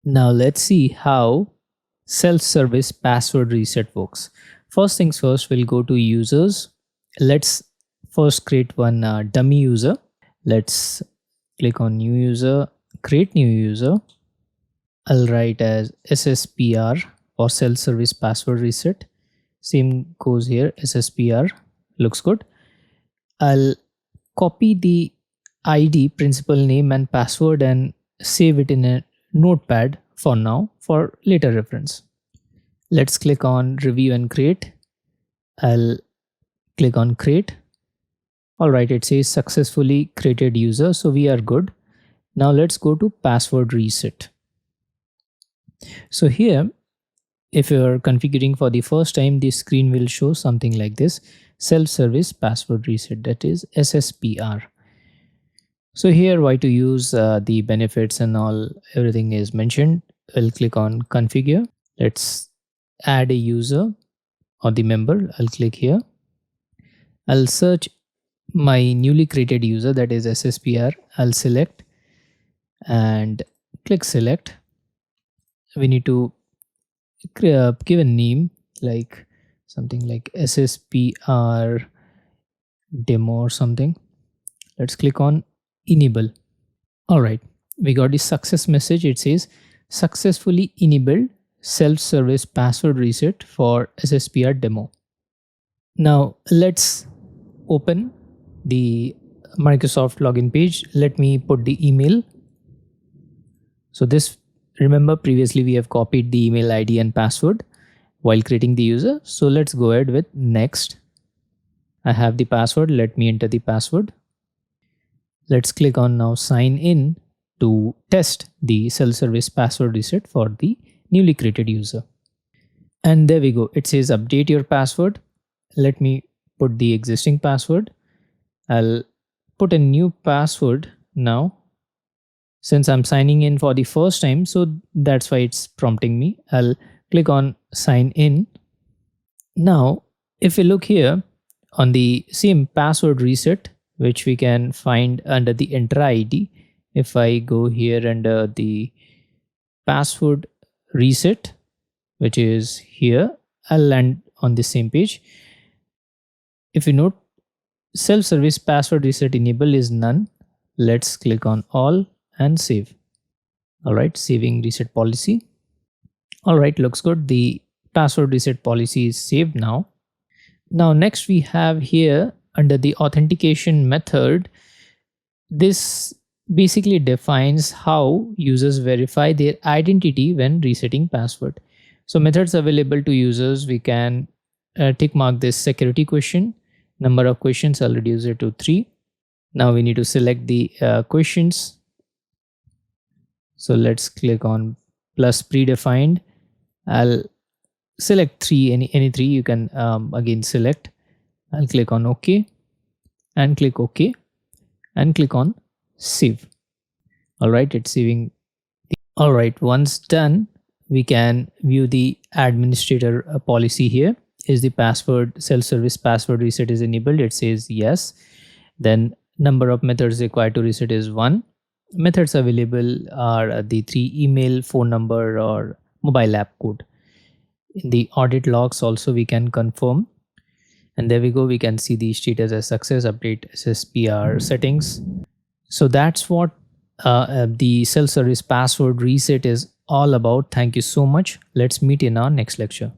Now let's see how self-service password reset works. First things first, we'll go to users. Let's first create one dummy user. Let's click on new user, create new user. I'll write as SSPR for self-service password reset. Same goes here, SSPR, looks good. I'll copy the ID, principal name and password and save it in a notepad for now for later reference. Let's click on review and create. I'll click on create. Alright, it says successfully created user, so we are good. Now let's go to password reset. So here, if you're configuring for the first time, the screen will show something like this: self-service password reset, that is SSPR. So here, why to use the benefits and all, everything is mentioned. I'll click on configure. Let's add a user or the member. I'll click here. I'll search my newly created user, that is SSPR. I'll select and click select. We need to give a name like something like SSPR demo or something. Let's click on enable. All right, we got the success message. It says successfully enabled self-service password reset for SSPR demo. Now let's open the Microsoft login page. Let me put the email. So this, remember previously we have copied the email ID and password while creating the user. So let's go ahead with next. I have the password. Let me enter the password. Let's click on now sign in to test the self-service password reset for the newly created user. And there we go. It says update your password. Let me put the existing password. I'll put a new password now, since I'm signing in for the first time, so that's why it's prompting me. I'll click on sign in. Now, if we look here on the same password reset, which we can find under the Entra ID, if I go here under the password reset, which is here, I'll land on the same page. If you note, self-service password reset enable is none. Let's click on all and save. All right, saving reset policy. All right, looks good. The password reset policy is saved now. Now next we have here under the authentication method, this basically defines how users verify their identity when resetting password. So methods available to users, we can tick mark this security question. Number of questions, I'll reduce it to 3. Now we need to select the questions. So let's click on plus predefined. I'll select 3, any 3 you can again select. I'll click on OK and click OK and click on save. All right, it's saving. All right, once done, we can view the administrator policy here. Is the password self-service password reset is enabled? It says yes. Then number of methods required to reset is 1. Methods available are the 3: email, phone number, or mobile app code. In the audit logs also we can confirm. And there we go, we can see the status as success, update SSPR settings. So that's what the self-service password reset is all about. Thank you so much. Let's meet in our next lecture.